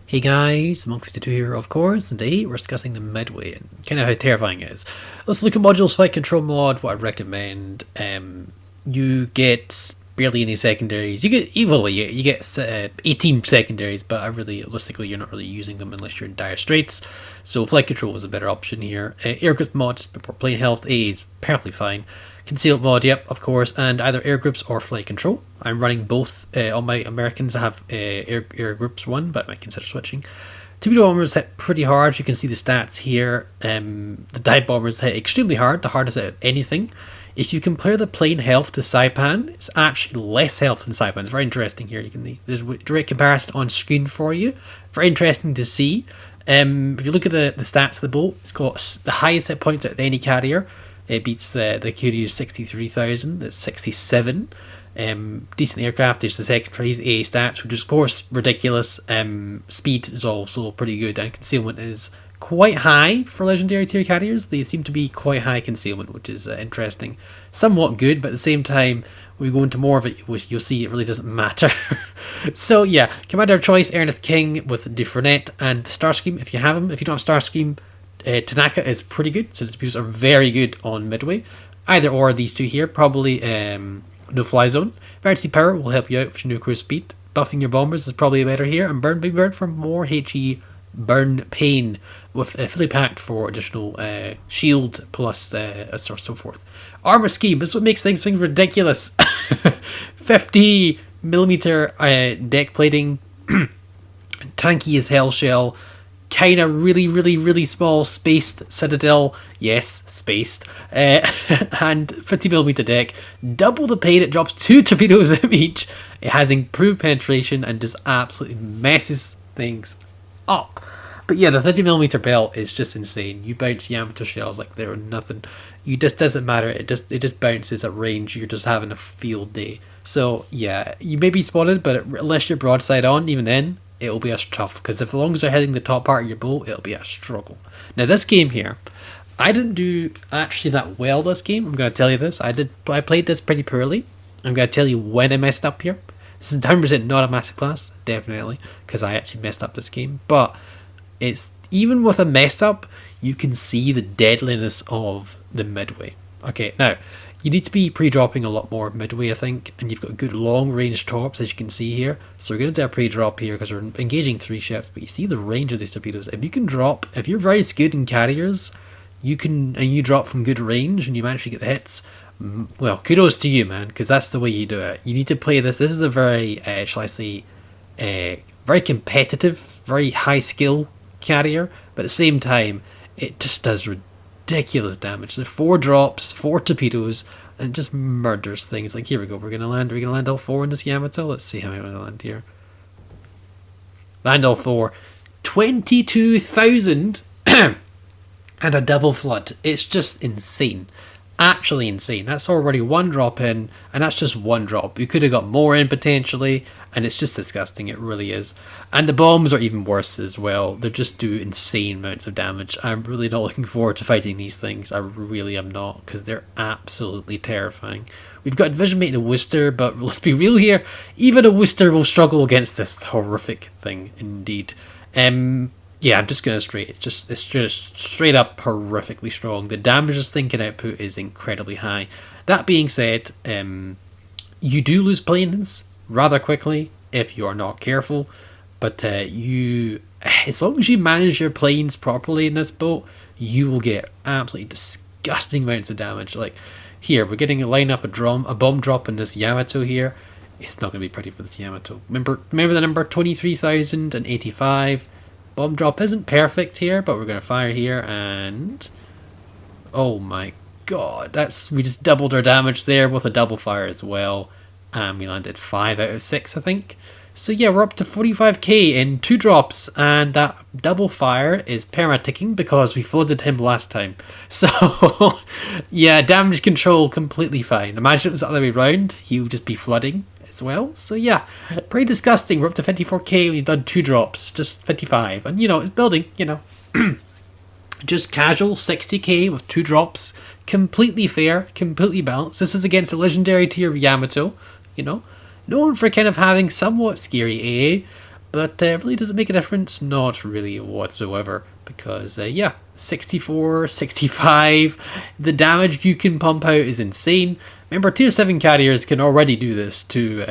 Hey guys, Monk52 here, of course, and today we're discussing the Midway and kind of how terrifying it is. Let's look at modules, flight control mod, what I'd recommend. You get barely any secondaries. You get 18 secondaries, but realistically, you're not really using them unless you're in dire straits. So flight control is a better option here. Air grip mod, just before plane health, A is perfectly fine. Concealed mod, yep, of course, and either air grips or flight control. I'm running both. On my Americans, I have air grips one, but I might consider switching. Torpedo bombers hit pretty hard. You can see the stats here. The dive bombers hit extremely hard, the hardest out of anything. If you compare the plane health to Saipan, it's actually less health than Saipan. It's very interesting here. There's a direct comparison on screen for you. Very interesting to see. If you look at the stats of the boat, it's got the highest hit points out of any carrier. It beats the Kuryu's 63,000. It's 67. Decent aircraft. There's the second prize AA stats, which is of course ridiculous. Speed is also pretty good, and concealment is quite high for legendary tier carriers. They seem to be quite high concealment, which is interesting. Somewhat good, but at the same time, when we go into more of it, you'll see it really doesn't matter. So yeah, commander of choice, Ernest King with Dufresne and Starscream if you have him. If you don't have Starscream, Tanaka is pretty good, so the torpedoes are very good on Midway. Either or these two here, probably no fly zone. Emergency power will help you out with your new cruise speed. Buffing your bombers is probably better here, and burn big bird for more HE burn pain with fully packed for additional shield plus so forth. Armor scheme, this is what makes things ridiculous. 50mm deck plating, tanky as hell shell. Kind of really small spaced citadel, yes, spaced, and 50mm deck, double the pain. It drops 2 torpedoes of each. It has improved penetration and just absolutely messes things up. But yeah, the 50mm belt is just insane. You bounce Yamato shells like they're nothing. You just doesn't matter. It just bounces at range. You're just having a field day. So yeah, you may be spotted, but unless you're broadside on, even then, it'll be as tough, because as long as they're hitting the top part of your boat, it'll be a struggle. Now this game here, I didn't do actually that well this game. I'm going to tell you this. I played this pretty poorly. I'm going to tell you when I messed up here. This is 100% not a masterclass, definitely, because I actually messed up this game. But it's even with a mess up, you can see the deadliness of the Midway. Okay, now you need to be pre-dropping a lot more Midway, I think, and you've got good long-range torps, as you can see here. So we're going to do a pre-drop here because we're engaging 3 ships, but you see the range of these torpedoes. If you can drop, if you're very good in carriers, you drop from good range and you manage to get the hits, well, kudos to you, man, because that's the way you do it. You need to play this. This is a very, shall I say, very competitive, very high-skill carrier, but at the same time, it just does ridiculous damage. So 4 drops, 4 torpedoes, and it just murders things. Like, here we go. We're gonna land all 4 in this Yamato. Let's see how I'm gonna land here. Land all 4. 22,000 and a double flood. It's just insane. Actually insane. That's already 1 drop in, and that's just 1 drop. You could have got more in potentially, and it's just disgusting. It really is. And the bombs are even worse as well. They just do insane amounts of damage. I'm really not looking forward to fighting these things. I really am not, because they're absolutely terrifying. We've got Division Mate and a Worcester, but let's be real here. Even a Worcester will struggle against this horrific thing, indeed. Yeah, I'm just going to straight. It's just straight up horrifically strong. The damage this thing can output is incredibly high. That being said, you do lose planes rather quickly if you are not careful. But as long as you manage your planes properly in this boat, you will get absolutely disgusting amounts of damage. Like here, we're getting a line up a bomb drop in this Yamato here. It's not going to be pretty for this Yamato. Remember the number 23,085. Bomb drop isn't perfect here, but we're going to fire here, and oh my god, we just doubled our damage there with a double fire as well, and we landed 5 out of 6, I think. So yeah, we're up to 45k in 2 drops, and that double fire is perma-ticking because we flooded him last time. So yeah, damage control completely fine. Imagine it was the other way around, he would just be flooding as well. So yeah, pretty disgusting. We're up to 54k. We've done 2 drops, just 55, and it's building. Just casual 60k with 2 drops, completely fair, completely balanced. This is against a legendary tier Yamato, known for kind of having somewhat scary AA, But really, does it make a difference? Not really whatsoever. Because, yeah, 64, 65, the damage you can pump out is insane. Remember, tier 7 carriers can already do this to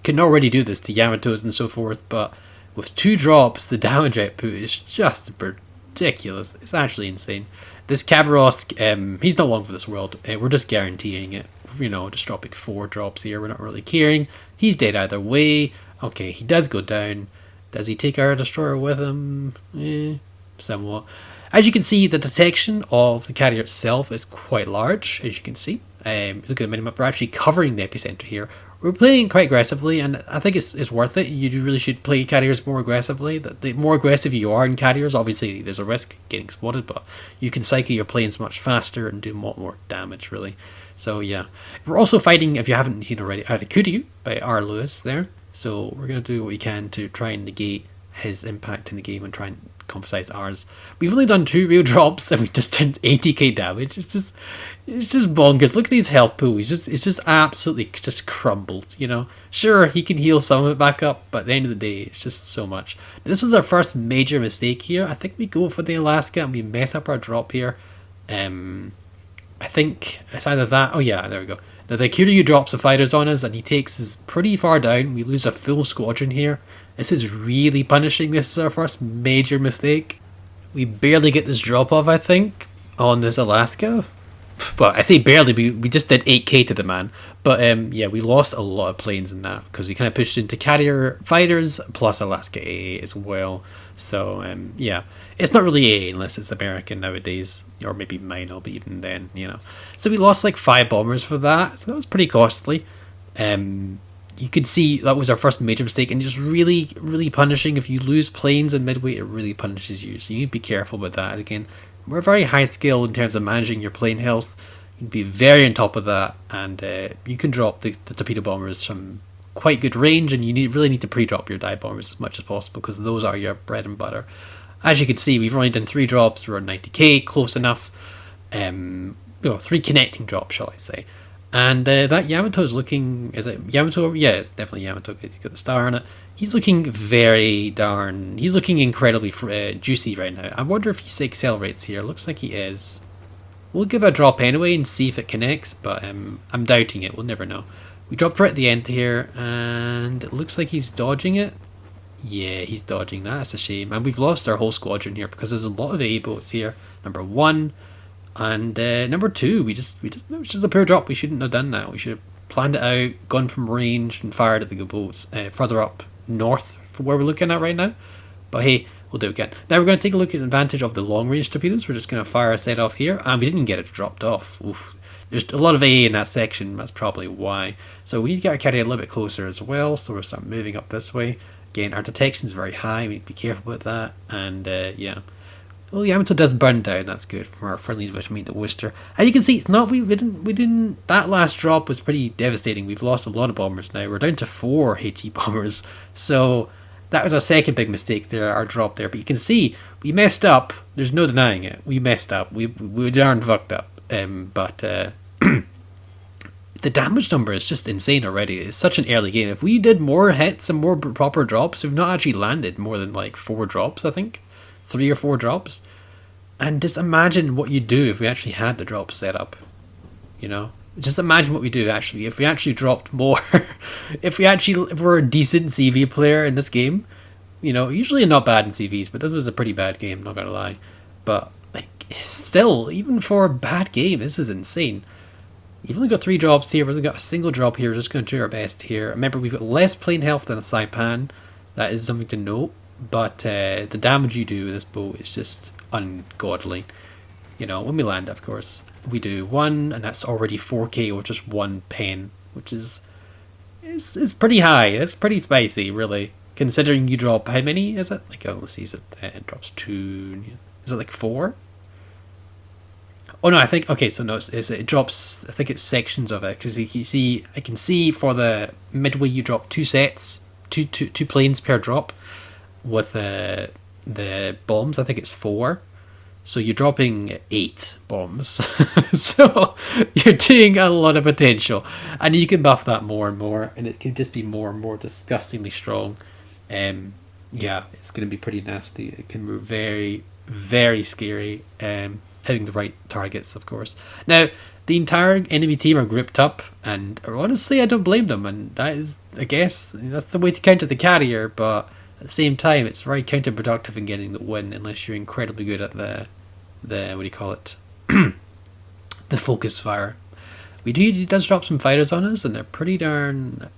Yamatos and so forth, but with 2 drops, the damage output is just ridiculous. It's actually insane. This Kabaros, he's not long for this world. We're just guaranteeing it. You know, just dropping 4 drops here. We're not really caring. He's dead either way. Okay, he does go down. Does he take our destroyer with him? Somewhat. As you can see, the detection of the carrier itself is quite large, as you can see. Look at the minimap, we're actually covering the epicenter here. We're playing quite aggressively, and I think it's worth it. You really should play carriers more aggressively. The more aggressive you are in carriers, obviously there's a risk getting spotted, but you can cycle your planes much faster and do a lot more damage, really. So yeah. We're also fighting, if you haven't seen already, Kuryu by R. Lewis there. So we're going to do what we can to try and negate his impact in the game and try and compensate ours. We've only done 2 real drops and we just did 80k damage. It's just bonkers. Look at his health pool. It's just absolutely just crumbled, you know. Sure, he can heal some of it back up, but at the end of the day, it's just so much. This is our first major mistake here. I think we go for the Alaska and we mess up our drop here. I think it's either that. Oh yeah, there we go. Now the Kuryu drops the fighters on us and he takes us pretty far down. We lose a full squadron here. This is really punishing. This is our first major mistake. We barely get this drop off, I think, on this Alaska. Well, I say barely, we just did 8k to the man. But yeah, we lost a lot of planes in that because we kind of pushed into carrier fighters plus Alaska AA as well. So yeah, it's not really AA unless it's American nowadays, or maybe minor, but even then, you know. So we lost like 5 bombers for that, so that was pretty costly. You could see that was our first major mistake, and just really, really punishing. If you lose planes in Midway, it really punishes you, so you need to be careful with that. Again, we're very high skill in terms of managing your plane health. You need to be very on top of that, and you can drop the torpedo bombers from quite good range, and you really need to pre-drop your dive bombers as much as possible because those are your bread and butter. As you can see, we've only done 3 drops. We're at 90k, close enough. 3 connecting drops, shall I say. And that Yamato's looking... Is it Yamato? Yeah, it's definitely Yamato. He's got the star on it. He's looking He's looking incredibly juicy right now. I wonder if he accelerates here. Looks like he is. We'll give it a drop anyway and see if it connects, but I'm doubting it. We'll never know. We dropped right at the end here, and it looks like he's dodging it. Yeah, he's dodging that. That's a shame. And we've lost our whole squadron here because there's a lot of AA boats here. Number 1 and number 2. It was just a pure drop. We shouldn't have done that. We should have planned it out, gone from range, and fired at the boats further up north from where we're looking at right now. But hey, we'll do it again. Now we're going to take a look at advantage of the long range torpedoes. We're just going to fire a set off here, and we didn't get it dropped off. Oof. There's a lot of AA in that section. That's probably why. So we need to get our carrier a little bit closer as well. So we'll start moving up this way. Again, our detection is very high. We need to be careful with that. And yeah. Well, Yamato does burn down. That's good from our friendly division meet at Worcester. And you can see it's not. We didn't. That last drop was pretty devastating. We've lost a lot of bombers now. We're down to 4 HE bombers. So that was our second big mistake there. Our drop there. But you can see we messed up. There's no denying it. We messed up. We darn fucked up. The damage number is just insane already. It's such an early game. If we did more hits and more proper drops, we've not actually landed more than like 4 drops, I think. 3 or 4 drops. And just imagine what you'd do if we actually had the drops set up. You know? Just imagine what we do actually. If we actually dropped more. if we're a decent CV player in this game. You know, usually not bad in CVs, but this was a pretty bad game, not gonna lie. But like still, even for a bad game, this is insane. We've only got 3 drops here. We've only got a single drop here. We're just going to do our best here. Remember, we've got less plane health than a Saipan. That is something to note. But the damage you do with this boat is just ungodly. You know, when we land, of course, we do 1, and that's already 4k or just 1 pen, which is it's pretty high. It's pretty spicy, really. Considering you drop, how many is it? Like, oh, let's see, it drops 2. Is it like 4? Oh no, I think, okay, so no, it drops, I think it's sections of it, because you see, I can see for the Midway you drop 2 sets, two planes per drop. With the bombs, I think it's 4. So you're dropping 8 bombs. So you're doing a lot of potential. And you can buff that more and more, and it can just be more and more disgustingly strong. Yeah, it's going to be pretty nasty. It can be very, very scary. Hitting the right targets, of course. Now, the entire enemy team are grouped up, and honestly, I don't blame them. And that is, I guess, that's the way to counter the carrier. But at the same time, it's very counterproductive in getting the win unless you're incredibly good at the what do you call it, the focus fire. He does drop some fighters on us, and they're pretty darn.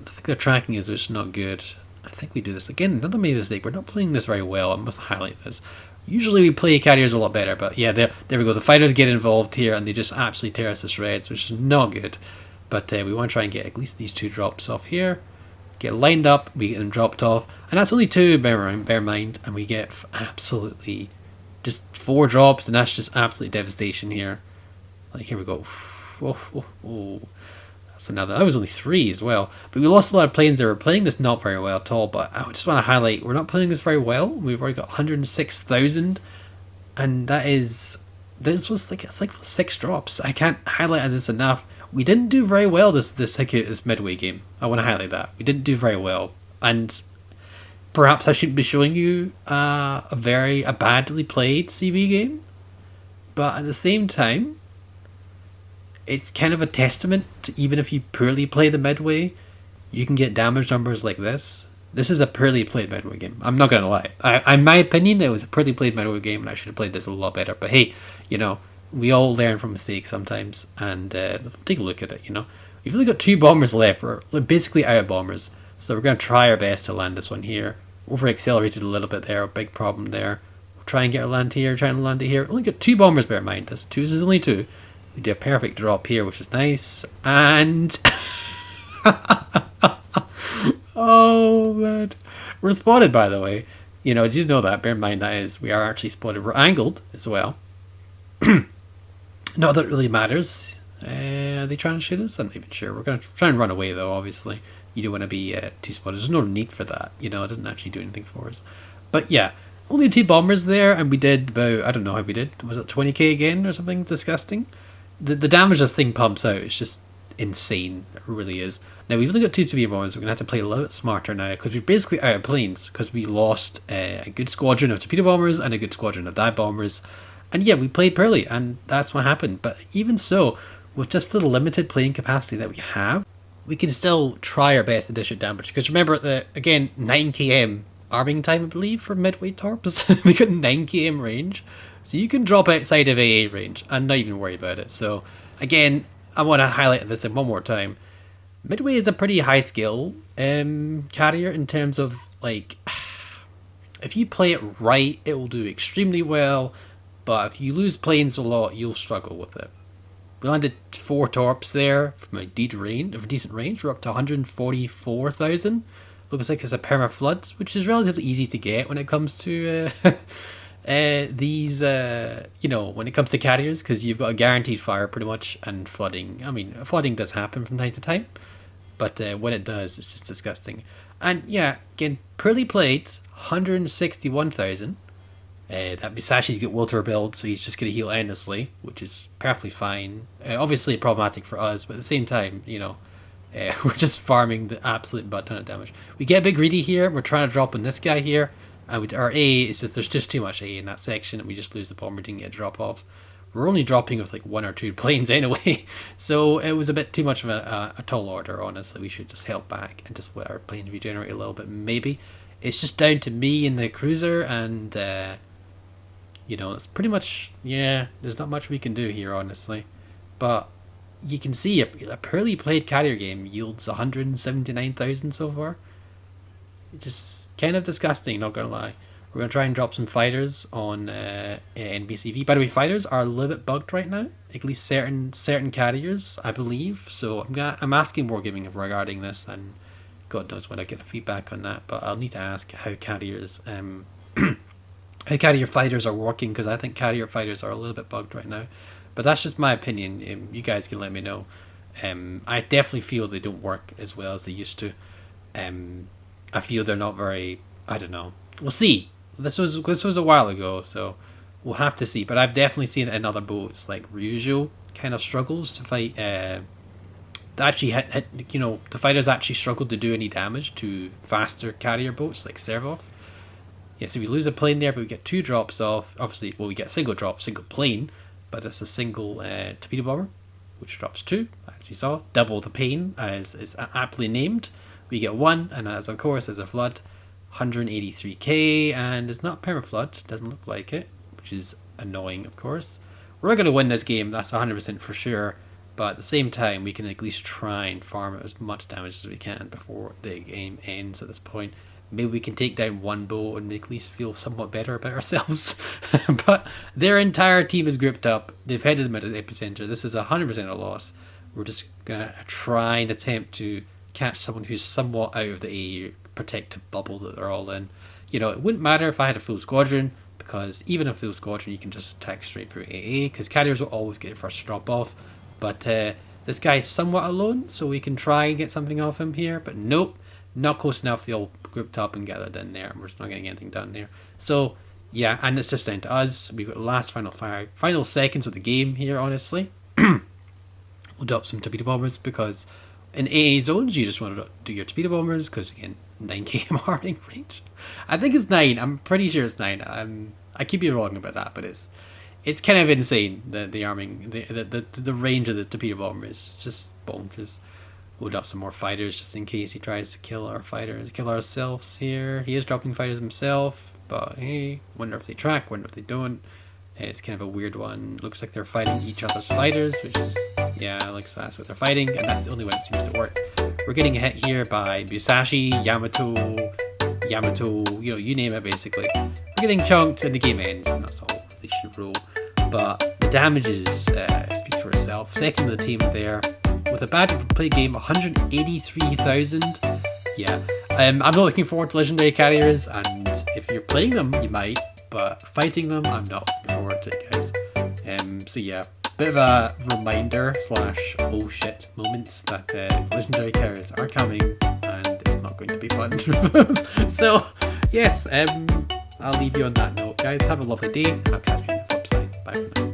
I think their tracking is just not good. I think we do this again. Another major mistake. We're not playing this very well. I must highlight this. Usually we play carriers a lot better, but yeah, there we go. The fighters get involved here, and they just absolutely tear us to shreds, which is not good. But we want to try and get at least these 2 drops off here. Get lined up, we get them dropped off, and that's only 2. Bear in mind, and we get absolutely just 4 drops, and that's just absolute devastation here. Like here we go. Oh. That's another. That was only 3 as well. But we lost a lot of planes. They were playing this not very well at all. But I just want to highlight, we're not playing this very well. We've already got 106,000, and that is. This was like it's like 6 drops. I can't highlight this enough. We didn't do very well this Midway game. I want to highlight that we didn't do very well, and perhaps I shouldn't be showing you a badly played CV game. But at the same time, it's kind of a testament to even if you poorly play the Midway, you can get damage numbers like this. This is a poorly played Midway game. I'm not going to lie. In my opinion, it was a poorly played Midway game, and I should have played this a lot better. But hey, we all learn from mistakes sometimes, and take a look at it. We've only got 2 bombers left. We're basically out of bombers, so we're going to try our best to land this one here. Over accelerated a little bit there, a big problem there. We'll try and get a land here, try and land it here. Only got 2 bombers, bear in mind. This is only 2. We do a perfect drop here, which is nice. And oh man, we're spotted, by the way. Did you know that? Bear in mind we are actually spotted. We're angled as well. Not that it really matters. Are they trying to shoot us? I'm not even sure. We're going to try and run away, though. Obviously, you don't want to be too spotted. There's no need for that. It doesn't actually do anything for us. But yeah, only 2 bombers there, and we did about, I don't know how we did. Was it 20k again or something disgusting? The damage this thing pumps out is just insane. It really is. Now, we've only got 2 TV bombers. We're going to have to play a little bit smarter now, because we're basically out of planes, because we lost a good squadron of torpedo bombers and a good squadron of dive bombers. And yeah, we played poorly, and that's what happened. But even so, with just the limited playing capacity that we have, we can still try our best to dish out damage. Because remember, again, 9 km arming time, I believe, for Midway torps. They got 9 km range. So you can drop outside of AA range and not even worry about it. So again, I want to highlight this one more time. Midway is a pretty high skill carrier in terms of, like, if you play it right, it will do extremely well. But if you lose planes a lot, you'll struggle with it. We landed 4 torps there from a decent range. We're up to 144,000. Looks like it's a perma flood, which is relatively easy to get when it comes to these, when it comes to carriers, because you've got a guaranteed fire pretty much, and flooding. I mean, flooding does happen from time to time, but when it does, it's just disgusting. And yeah, again, poorly played, 161,000. That Misashi's got Wilter build, so he's just going to heal endlessly, which is perfectly fine. Obviously problematic for us, but at the same time, we're just farming the absolute butt ton of damage. We get a bit greedy here. We're trying to drop on this guy here. And our A is just, there's just too much A in that section, and we just lose the bomber, didn't get a drop off. We're only dropping with like 1 or 2 planes anyway, so it was a bit too much of a tall order. Honestly, we should just help back and just let our plane regenerate a little bit. Maybe it's just down to me and the cruiser, and it's pretty much, yeah, there's not much we can do here, honestly. But you can see a poorly played carrier game yields 179,000 so far. Just kind of disgusting, not gonna lie. We're gonna try and drop some fighters on NBCV. By the way, fighters are a little bit bugged right now. At least certain carriers, I believe. So I'm asking Wargaming regarding this, and God knows when I get a feedback on that. But I'll need to ask how carriers how carrier fighters are working, because I think carrier fighters are a little bit bugged right now. But that's just my opinion. You guys can let me know. I definitely feel they don't work as well as they used to. I feel they're not very, I don't know. We'll see. This was a while ago, so we'll have to see. But I've definitely seen it in other boats, like Ryujo kind of struggles to fight actually hit, you know, the fighters actually struggled to do any damage to faster carrier boats like serve-off. Yeah, so we lose a plane there, but we get 2 drops off. Obviously, well, we get a single drop, single plane, but it's a single torpedo bomber, which drops 2, as we saw. Double the pain, as is aptly named. We get 1, and as of course, as a flood, 183k, and it's not permaflood, doesn't look like it, which is annoying, of course. We're going to win this game, that's 100% for sure, but at the same time, we can at least try and farm as much damage as we can before the game ends at this point. Maybe we can take down one boat and at least feel somewhat better about ourselves. But their entire team is grouped up. They've headed them at the epicenter. This is 100% a loss. We're just going to try and attempt to catch someone who's somewhat out of the AA protective bubble that they're all in. You know, it wouldn't matter if I had a full squadron, because even a full squadron, you can just attack straight through AA, because carriers will always get first to drop off. But this guy's somewhat alone, so we can try and get something off him here. But nope, not close enough. They all grouped up and gathered in there, and we're just not getting anything done there. So yeah, and it's just down to us. We've got the last final seconds of the game here, honestly. We'll drop some torpedo bombers, because in AA zones you just want to do your torpedo bombers, because again, 9 km range. I think it's 9. I'm pretty sure it's 9. I keep you wrong about that, but it's kind of insane, the arming, the range of the torpedo bomber is just bonkers. We'll drop some more fighters just in case he tries to kill our fighters, kill ourselves here. He is dropping fighters himself, but hey, wonder if they track, wonder if they don't. It's kind of a weird one. Looks like they're fighting each other's fighters, which is, yeah, looks like that's what they're fighting, and that's the only way it seems to work. We're getting hit here by Musashi, Yamato, you know, you name it basically. We're getting chunked and the game ends, and that's all they should roll. But the damages speaks for itself. Second of the team there, with a bad play game, 183,000. Yeah, I'm not looking forward to legendary carriers, and if you're playing them, you might, but fighting them, I'm not looking forward to it, guys. So yeah, bit of a reminder slash oh shit moments that legendary carriers are coming, and it's not going to be fun. So yes, I'll leave you on that note, guys. Have a lovely day. I'll catch you on the flip side. Bye for now.